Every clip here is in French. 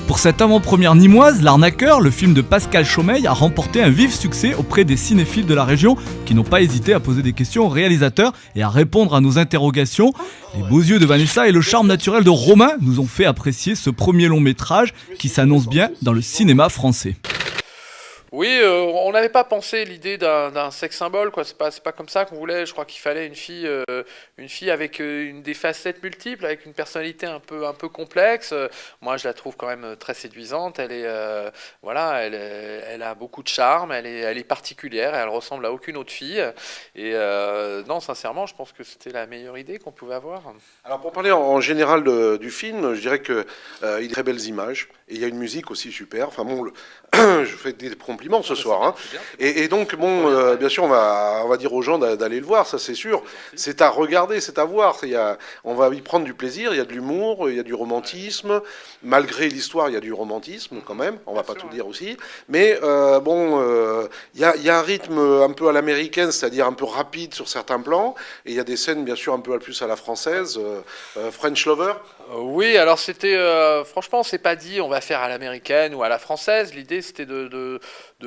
Pour cette avant-première nîmoise, L'Arnaqueur, le film de Pascal Chaumeil, a remporté un vif succès auprès des cinéphiles de la région qui n'ont pas hésité à poser des questions au réalisateur et à répondre à nos interrogations. Les beaux yeux de Vanessa et le charme naturel de Romain nous ont fait apprécier ce premier long métrage qui s'annonce bien dans le cinéma français. Oui, on n'avait pas pensé l'idée d'un sex symbole, quoi. C'est pas comme ça qu'on voulait. Je crois qu'il fallait une fille avec des facettes multiples, avec une personnalité un peu complexe. Moi, je la trouve quand même très séduisante. Elle est, elle a beaucoup de charme. Elle est particulière. Elle ressemble à aucune autre fille. Et non, sincèrement, je pense que c'était la meilleure idée qu'on pouvait avoir. Alors, pour parler en général du film, je dirais que il a très belles images et il y a une musique aussi super. Enfin bon, je fais des compliments ce soir. Hein. Et donc, bon, bien sûr, on va dire aux gens d'aller le voir, ça c'est sûr. C'est à regarder, c'est à voir. On va y prendre du plaisir, il y a de l'humour, il y a du romantisme. Malgré l'histoire, il y a du romantisme quand même, on va pas tout dire aussi. Mais il y a un rythme un peu à l'américaine, c'est-à-dire un peu rapide sur certains plans. Et il y a des scènes, bien sûr, un peu plus à la française. French Lover. Oui, alors c'était... franchement, on s'est pas dit on va faire à l'américaine ou à la française. L'idée, c'était de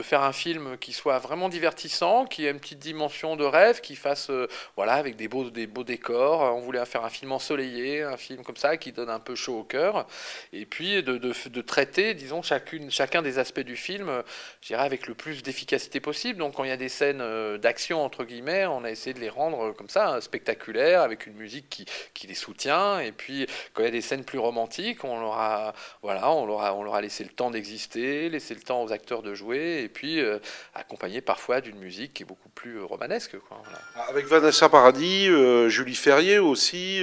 faire un film qui soit vraiment divertissant, qui ait une petite dimension de rêve, qui fasse, avec des beaux décors. On voulait faire un film ensoleillé, un film comme ça, qui donne un peu chaud au cœur. Et puis de traiter, disons, chacun des aspects du film, je dirais, avec le plus d'efficacité possible. Donc quand il y a des scènes d'action, entre guillemets, on a essayé de les rendre comme ça, spectaculaires, avec une musique qui les soutient. Et puis quand il y a des scènes plus romantiques, on leur a laissé le temps d'exister, laissé le temps aux acteurs de jouer, et puis accompagné parfois d'une musique qui est beaucoup plus romanesque, quoi. Voilà. Avec Vanessa Paradis, Julie Ferrier aussi,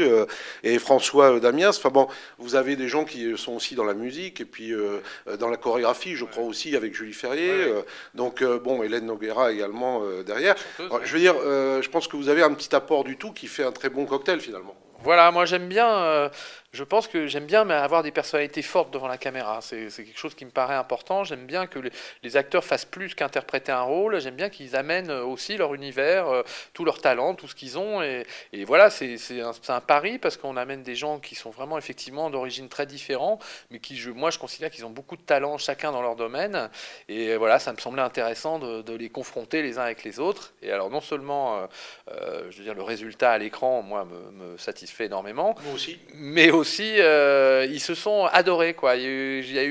et François Damiens. Enfin bon, vous avez des gens qui sont aussi dans la musique, et puis dans la chorégraphie, je crois aussi, avec Julie Ferrier. Donc Hélène Noguera également derrière. Alors, je veux dire, je pense que vous avez un petit apport du tout qui fait un très bon cocktail finalement. Voilà, moi j'aime bien, je pense que j'aime bien avoir des personnalités fortes devant la caméra. C'est quelque chose qui me paraît important. J'aime bien que les acteurs fassent plus qu'interpréter un rôle. J'aime bien qu'ils amènent aussi leur univers, tout leur talent, tout ce qu'ils ont. Et voilà, c'est un pari parce qu'on amène des gens qui sont vraiment effectivement d'origine très différente, mais moi je considère qu'ils ont beaucoup de talent chacun dans leur domaine. Et voilà, ça me semblait intéressant de les confronter les uns avec les autres. Et alors non seulement, je veux dire, le résultat à l'écran, moi, me satisfait énormément. Moi aussi. Mais aussi, ils se sont adorés, quoi.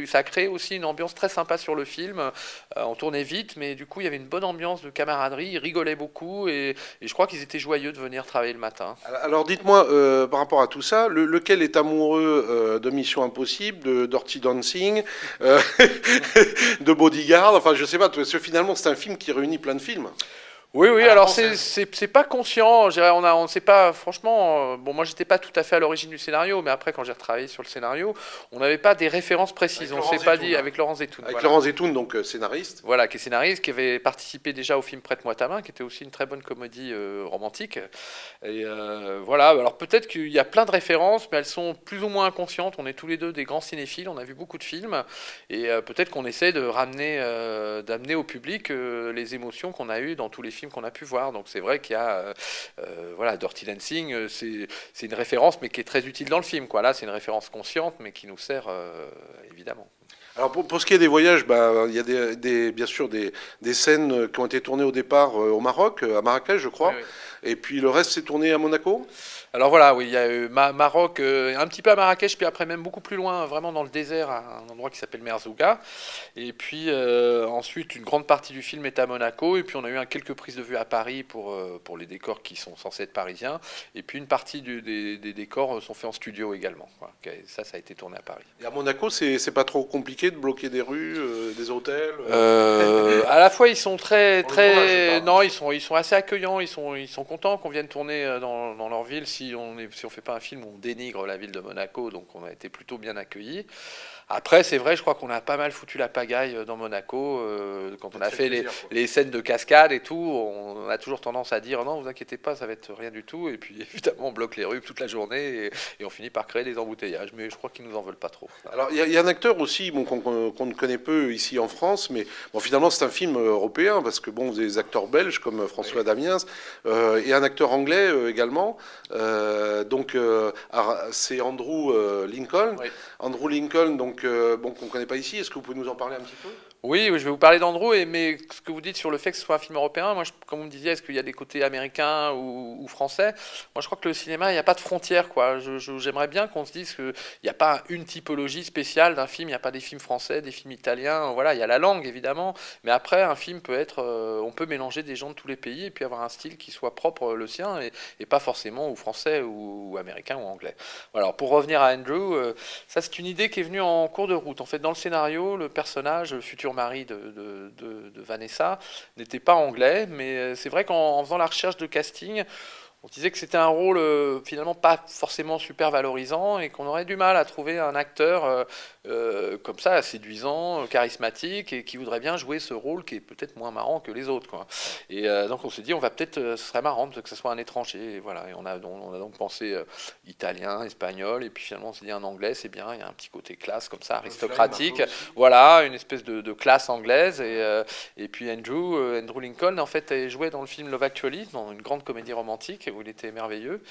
Ça a créé aussi une ambiance très sympa sur le film. On tournait vite, mais du coup, il y avait une bonne ambiance de camaraderie. Ils rigolaient beaucoup et je crois qu'ils étaient joyeux de venir travailler le matin. Alors, dites-moi, par rapport à tout ça, lequel est amoureux de Mission Impossible, de Dirty Dancing, de Bodyguard? Enfin, je sais pas, parce que finalement, c'est un film qui réunit plein de films. Oui, alors c'est pas conscient, je dirais, on sait pas, franchement, moi j'étais pas tout à fait à l'origine du scénario, mais après quand j'ai retravaillé sur le scénario, on n'avait pas des références précises, on s'est pas dit, avec Laurent Zetoun. Avec Laurent Zetoun, donc scénariste. Voilà, qui est scénariste, qui avait participé déjà au film Prête-moi ta main, qui était aussi une très bonne comédie romantique. Et voilà, alors peut-être qu'il y a plein de références, mais elles sont plus ou moins inconscientes, on est tous les deux des grands cinéphiles, on a vu beaucoup de films, et peut-être qu'on essaie d'amener au public les émotions qu'on a eues dans tous les films qu'on a pu voir. Donc c'est vrai qu'il y a Dirty Dancing, c'est une référence mais qui est très utile dans le film, quoi. Là c'est une référence consciente mais qui nous sert évidemment. Alors pour ce qui est des voyages, il y a bien sûr des scènes qui ont été tournées au départ au Maroc, à Marrakech je crois. Oui. Et puis le reste s'est tourné à Monaco? Alors voilà, oui, il y a eu Maroc, un petit peu à Marrakech, puis après même beaucoup plus loin, vraiment dans le désert, à un endroit qui s'appelle Merzouga. Et puis ensuite, une grande partie du film est à Monaco. Et puis on a eu quelques prises de vue à Paris pour les décors qui sont censés être parisiens. Et puis une partie des décors sont faits en studio également. Voilà. Ça a été tourné à Paris. Et à Monaco, c'est pas trop compliqué de bloquer des rues, des hôtels? À la fois, ils sont Non, ils sont assez accueillants. Ils sont contents qu'on vienne tourner dans leur ville. Si on fait pas un film où on dénigre la ville de Monaco, donc on a été plutôt bien accueillis. Après, c'est vrai, je crois qu'on a pas mal foutu la pagaille dans Monaco. Quand on a fait les scènes de cascade et tout, on a toujours tendance à dire non, vous inquiétez pas, ça va être rien du tout. Et puis évidemment, on bloque les rues toute la journée et on finit par créer des embouteillages. Mais je crois qu'ils nous en veulent pas trop. Alors, il y a un acteur aussi qu'on ne connaît peu ici en France, mais bon, finalement, c'est un film européen parce que bon, des acteurs belges comme François Damiens et un acteur anglais également. C'est Andrew Lincoln. Oui. Andrew Lincoln, donc qu'on ne connaît pas ici. Est-ce que vous pouvez nous en parler un petit peu? Oui, je vais vous parler d'Andrew, mais ce que vous dites sur le fait que ce soit un film européen, moi, comme vous me disiez, est-ce qu'il y a des côtés américains ou français? Moi, je crois que le cinéma, il n'y a pas de frontières, quoi. J'aimerais bien qu'on se dise qu'il n'y a pas une typologie spéciale d'un film, il n'y a pas des films français, des films italiens, voilà, il y a la langue, évidemment, mais après, un film peut être, on peut mélanger des gens de tous les pays et puis avoir un style qui soit propre le sien et pas forcément ou français ou américain ou anglais. Voilà, alors, pour revenir à Andrew, ça, c'est une idée qui est venue en cours de route. En fait, dans le scénario, le personnage, le futur mari de Vanessa, n'était pas anglais, mais c'est vrai qu'en faisant la recherche de casting, on disait que c'était un rôle finalement pas forcément super valorisant et qu'on aurait du mal à trouver un acteur comme ça, séduisant, charismatique et qui voudrait bien jouer ce rôle qui est peut-être moins marrant que les autres, quoi. Et donc on s'est dit, on va peut-être, ce serait marrant que ce soit un étranger. Et voilà, et on a donc pensé italien, espagnol, et puis finalement on s'est dit un anglais, c'est bien, il y a un petit côté classe comme ça, aristocratique. Voilà, une espèce de classe anglaise. Et puis Andrew Lincoln, en fait, jouait dans le film Love Actually, dans une grande comédie romantique, où il était merveilleux.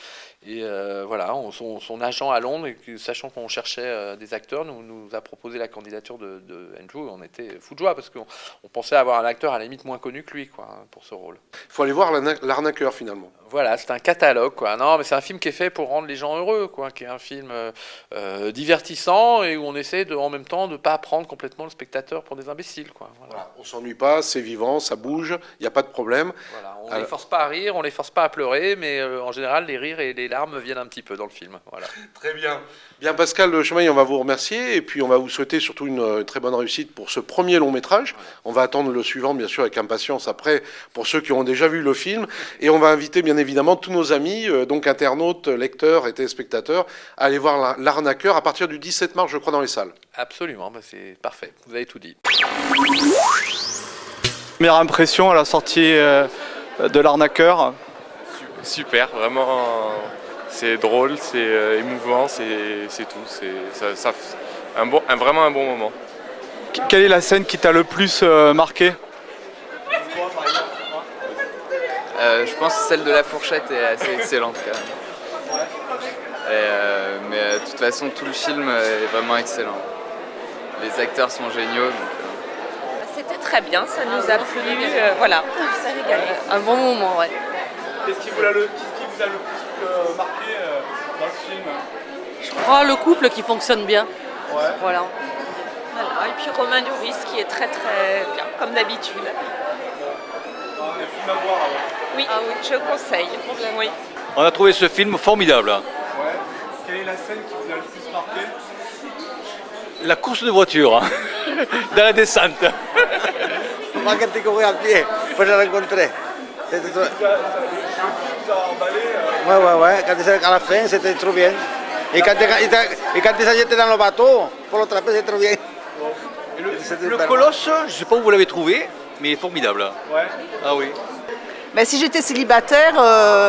Et voilà, son agent à Londres, sachant qu'on cherchait des acteurs, nous a proposé la candidature de Andrew. On était fou de joie parce qu'on pensait avoir un acteur à la limite moins connu que lui, quoi, pour ce rôle. Il faut aller voir L'Arnaqueur finalement. Voilà, c'est un catalogue, quoi. Non, mais c'est un film qui est fait pour rendre les gens heureux, quoi, qui est un film divertissant et où on essaie en même temps de pas prendre complètement le spectateur pour des imbéciles, quoi. Voilà. On s'ennuie pas, c'est vivant, ça bouge, il n'y a pas de problème. Voilà, on les force pas à rire, on les force pas à pleurer, mais en général, les rires et les larmes viennent un petit peu dans le film. Voilà. Très bien. Bien, Pascal Chaumeil, on va vous remercier et puis on va vous souhaiter surtout une très bonne réussite pour ce premier long métrage. On va attendre le suivant, bien sûr, avec impatience après, pour ceux qui ont déjà vu le film. Et on va inviter, bien évidemment, tous nos amis, donc internautes, lecteurs et téléspectateurs, à aller voir L'Arnaqueur à partir du 17 mars, je crois, dans les salles. Absolument, c'est parfait. Vous avez tout dit. Première impression à la sortie de L'Arnaqueur? Super, vraiment, c'est drôle, c'est émouvant, c'est tout, vraiment un bon moment. Quelle est la scène qui t'a le plus marqué? Je pense que celle de la fourchette est assez excellente quand même. Mais de toute façon, tout le film est vraiment excellent. Les acteurs sont géniaux. C'était très bien, ça nous a plu, voilà, ça a régalé. Un bon moment, ouais. Qu'est-ce qui vous a le plus marqué dans le film? Je crois le couple qui fonctionne bien. Ouais. Voilà. Et puis Romain Duris qui est très très bien, comme d'habitude. Un film à voir alors. Oui, je conseille. Oui. On a trouvé ce film formidable. Ouais. Quelle est la scène qui vous a le plus marqué? La course de voiture, dans la descente. Más que te courir à pied, pues la rencontré. Ouais, quand à la fin, c'était trop bien. Et quand ils s'étaient dans le bateau, pour le trapèze, c'était trop bien. Le colosse, je ne sais pas où vous l'avez trouvé, mais il est formidable. Ouais. Ah oui. Ben, si j'étais célibataire,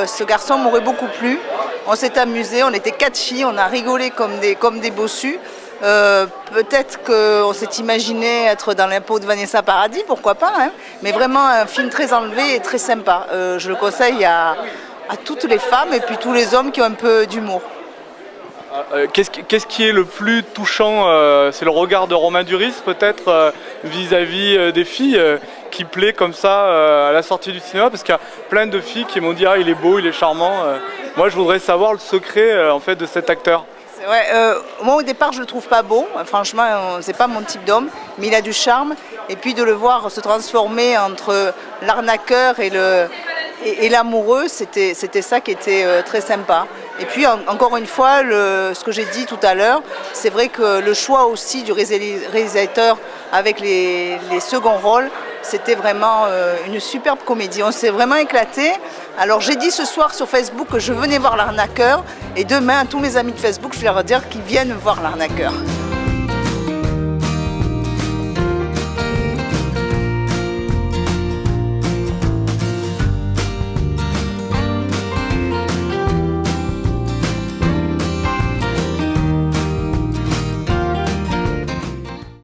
ce garçon m'aurait beaucoup plu. On s'est amusé, on était 4 filles, on a rigolé comme des bossus. Peut-être qu'on s'est imaginé être dans la peau de Vanessa Paradis, pourquoi pas, hein. Mais vraiment un film très enlevé et très sympa. Je le conseille à toutes les femmes et puis tous les hommes qui ont un peu d'humour. Qu'est-ce qui est le plus touchant c'est le regard de Romain Duris peut-être vis-à-vis des filles qui plaît comme ça à la sortie du cinéma, parce qu'il y a plein de filles qui m'ont dit il est beau, il est charmant. Moi je voudrais savoir le secret en fait de cet acteur. Ouais, moi au départ je le trouve pas beau, franchement c'est pas mon type d'homme, mais il a du charme, et puis de le voir se transformer entre l'arnaqueur et l'amoureux, c'était ça qui était très sympa. Et puis encore une fois, ce que j'ai dit tout à l'heure, c'est vrai que le choix aussi du réalisateur avec les seconds rôles, c'était vraiment une superbe comédie. On s'est vraiment éclaté. Alors j'ai dit ce soir sur Facebook que je venais voir l'arnaqueur, et demain à tous mes amis de Facebook, je vais leur dire qu'ils viennent voir l'arnaqueur.